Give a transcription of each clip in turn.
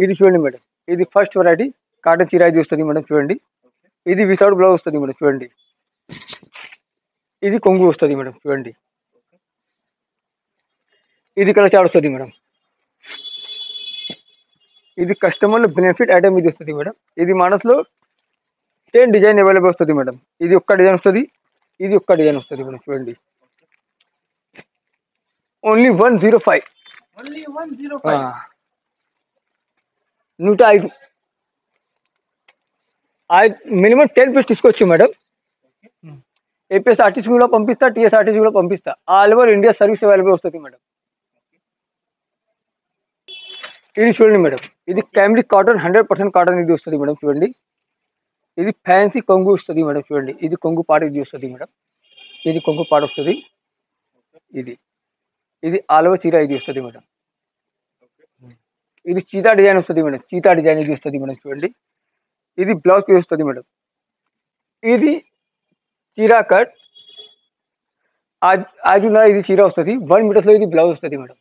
ఇది చూడండి మేడం, ఇది ఫస్ట్ వెరైటీ కాటన్ చీర ఇది వస్తుంది మేడం చూడండి. ఇది వితౌట్ బ్లౌజ్ వస్తుంది మేడం చూడండి. ఇది కొంగు వస్తుంది మేడం చూడండి. ఇది కలర్ చార్ట్ వస్తుంది మేడం. ఇది కస్టమర్ బెనిఫిట్ ఐటమ్ ఇది వస్తుంది మేడం. ఇది మనసులో 10 డిజైన్ అవైలబుల్ వస్తుంది మేడం. ఇది ఒక్క డిజైన్ వస్తుంది, ఇది ఒక్క డిజైన్ వస్తుంది మేడం చూడండి. ఓన్లీ 105. 105 మినిమం 10 పీస్ తీసుకోవచ్చు మేడం. ఏపీఎస్ఆర్టీసీ కూడా పంపిస్తా, టీఎస్ఆర్టీసీ కూడా పంపిస్తా. All over India service available వస్తుంది మేడం. ఇది చూడండి మేడం, ఇది క్యామ్రిక్ కాటన్ 100% కాటన్ ఇది వస్తుంది మేడం చూడండి. ఇది ఫ్యాన్సీ కొంగు వస్తుంది మేడం చూడండి. ఇది కొంగు పాట ఇది వస్తుంది మేడం. ఇది కొంగు పాట వస్తుంది. ఇది ఆల్ ఓవర్ చీర ఇది వస్తుంది మేడం. ఇది చీతా డిజైన్ వస్తుంది మేడం. చీతా డిజైన్ ఇది వస్తుంది మేడం చూడండి. ఇది బ్లౌజ్ పీస్ వస్తుంది మేడం. ఇది చీరా కట్ ఇది చీర వస్తుంది. 1 మీటర్స్లో ఇది బ్లౌజ్ వస్తుంది మేడం.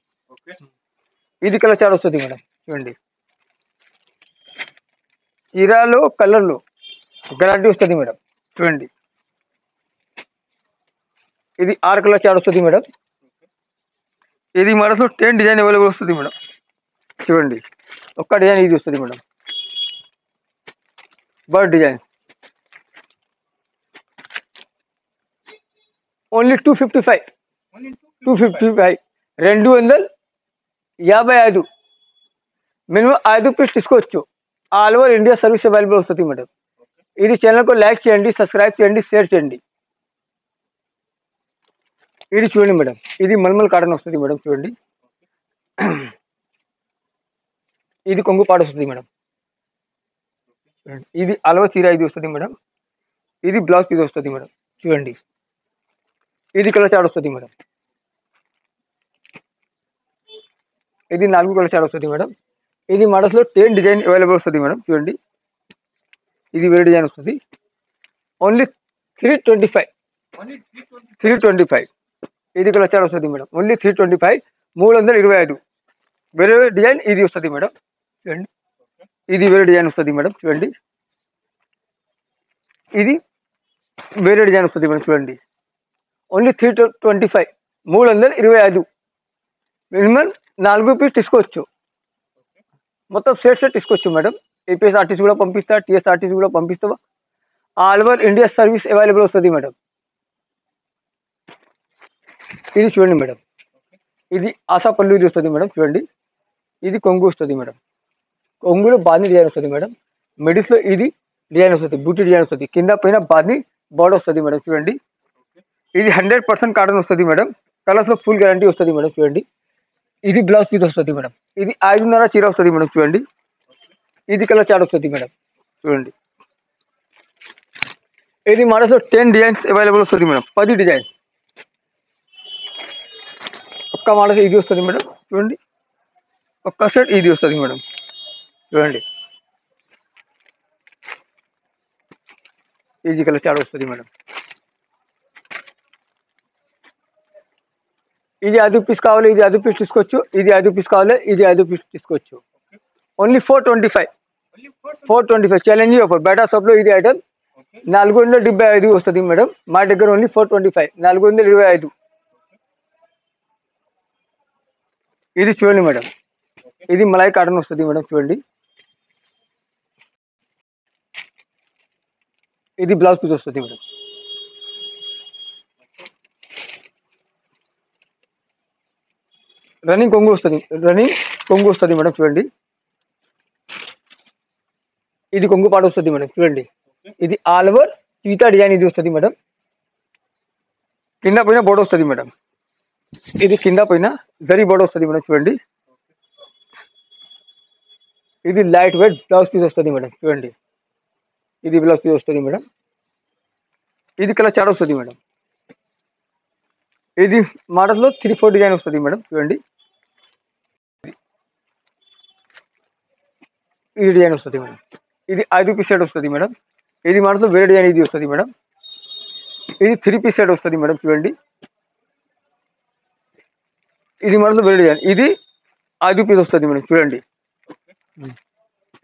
ఇది కలర్ చార్ట్ వస్తుంది మేడం చూడండి. చీరాలో కలర్లో గ్యారంటీ వస్తుంది మేడం చూడండి. ఇది 6 కలర్ చార్ట్ వస్తుంది మేడం. ఇది మనసులో 10 డిజైన్ అవైలబుల్ వస్తుంది మేడం చూడండి. ఒక్క డిజైన్ ఇది వస్తుంది madam. Bird design only 255. 255 minimum 5 piece తీసుకోవచ్చు. All over India service available వస్తుంది మేడం. ఇది ఛానల్కు లైక్ చేయండి, సబ్స్క్రైబ్ చేయండి, షేర్ చేయండి. ఇది చూడండి మేడం, ఇది మల్మల్ కాటన్ వస్తుంది మేడం చూడండి. ఇది కొంగు పాట వస్తుంది మేడం. ఇది అలవ చీర ఇది వస్తుంది మేడం. ఇది బ్లౌజ్ ఇది వస్తుంది మేడం చూడండి. ఇది కలర్ చార్ట్ వస్తుంది మేడం. ఇది 4 కలర్ చార్ట్ వస్తుంది మేడం. ఇది మోడల్స్లో 10 డిజైన్ అవైలబుల్ వస్తుంది మేడం చూడండి. ఇది వేరే డిజైన్ వస్తుంది. ఓన్లీ 325. ఇది కలర్ చార్ట్ వస్తుంది మేడం. ఓన్లీ 325. 325. వేరే డిజైన్ ఇది వస్తుంది మేడం చూడండి. ఇది వేరే డిజైన్ వస్తుంది మేడం చూడండి. ఇది వేరే డిజైన్ వస్తుంది మేడం చూడండి. ఓన్లీ 325. 325. మినిమం 4 పీస్ తీసుకోవచ్చు. మొత్తం సెట్ తీసుకోవచ్చు మేడం. ఏపీఎస్ఆర్టీసీ కూడా పంపిస్తా, టీఎస్ఆర్టీసీ కూడా పంపిస్తా. All over India service available వస్తుంది మేడం. ఇది చూడండి మేడం, ఇది ఆశా పళ్ళు ఇది వస్తుంది మేడం చూడండి. ఇది కొంగు వస్తుంది మేడం. కొంగులో బాంది డిజైన్ వస్తుంది మేడం. మిడిల్స్లో ఇది డిజైన్ వస్తుంది, బూటీ డిజైన్ వస్తుంది. కింద పైన బాంది బార్డర్ వస్తుంది మేడం చూడండి. ఇది 100% కాటన్ వస్తుంది మేడం. కలర్స్లో ఫుల్ గ్యారంటీ వస్తుంది మేడం చూడండి. ఇది బ్లౌజ్ పీస్ వస్తుంది మేడం. ఇది 5.5 చీర వస్తుంది మేడం చూడండి. ఇది కలర్ చార్ట్ వస్తుంది మేడం చూడండి. ఇది మోడల్స్లో 10 డిజైన్స్ అవైలబుల్ వస్తుంది మేడం. 10 డిజైన్స్. ఒక్క మోడల్ ఇది వస్తుంది మేడం చూడండి. ఒక్క సెట్ ఇది వస్తుంది మేడం చూడండి. ఈజీ కలర్ చార్ట్ వస్తుంది మేడం. ఇది 5 పీస్ కావాలి, ఇది 5 పీస్ తీసుకోవచ్చు. ఇది 5 పీస్ కావాలి, ఇది 5 పీస్ తీసుకోవచ్చు. ఓన్లీ 425. Challenge offer. బయట షాప్లో ఇది ఐటమ్ 425 వస్తుంది మేడం. మా దగ్గర ఓన్లీ 425. 425. ఇది చూడండి మేడం, ఇది మలై కాటన్ వస్తుంది మేడం చూడండి. ఇది బ్లౌజ్ పీస్ వస్తుంది మేడం. రన్నింగ్ కొంగు వస్తుంది మేడం చూడండి. ఇది కొంగు పాట వస్తుంది మేడం చూడండి. ఇది ఆల్ ఓవర్ చీతా డిజైన్ ఇది వస్తుంది మేడం. కింద పైన బోర్డర్ వస్తుంది మేడం. ఇది కింద పైన జరీ బోర్డర్ వస్తుంది మేడం చూడండి. ఇది లైట్ వెయిట్ బ్లౌజ్ పీస్ వస్తుంది మేడం చూడండి. ఇది బ్లౌజ్ పీస్ వస్తుంది మేడం. ఇది కలర్ చార్ట్ వస్తుంది మేడం. ఇది మోడల్లో 3-4 డిజైన్ వస్తుంది మేడం చూడండి. ఈ డిజైన్ వస్తుంది మేడం. ఇది 5 పీస్ సెట్ వస్తుంది మేడం. ఇది మోడల్లో వేరే డిజైన్ ఇది వస్తుంది మేడం. ఇది 3 పీస్ సెట్ వస్తుంది మేడం చూడండి. ఇది మోడల్లో వేరే డిజైన్. ఇది 5 పీస్ వస్తుంది మేడం చూడండి.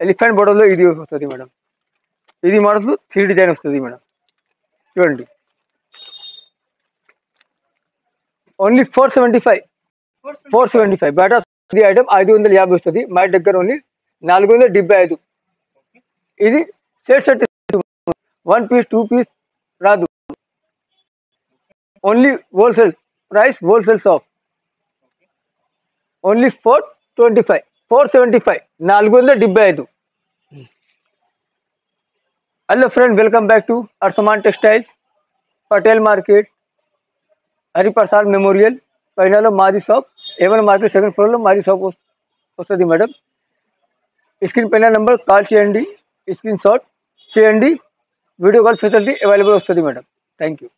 ఎలిఫెంట్ బోర్డర్లో ఇది వస్తుంది మేడం. ఇది మోడల్స్ 3 డిజైన్ వస్తుంది మేడం. చూడండి, ఓన్లీ 475. 475 బయట ఇది ఐటమ్ 550 వస్తుంది, మా దగ్గర ఓన్లీ 475. ఇది సెట్ సెట్ 1 పీస్ 2 పీస్ రాదు, only wholesale price, wholesale shop only 425, 475, 475. Hello friend, welcome back to Arsaman textiles, Patel market, Hariprasad memorial పైనలో మాది షాప్. ఏమైనా మార్కెట్ సెకండ్ ఫ్లోర్లో మాది షాప్ వస్తుంది మేడం. స్క్రీన్ పైన నెంబర్ కాల్ చేయండి, స్క్రీన్ షాట్ చేయండి, వీడియో కాల్ ఫెసిలిటీ అవైలబుల్ వస్తుంది మేడం. Thank you.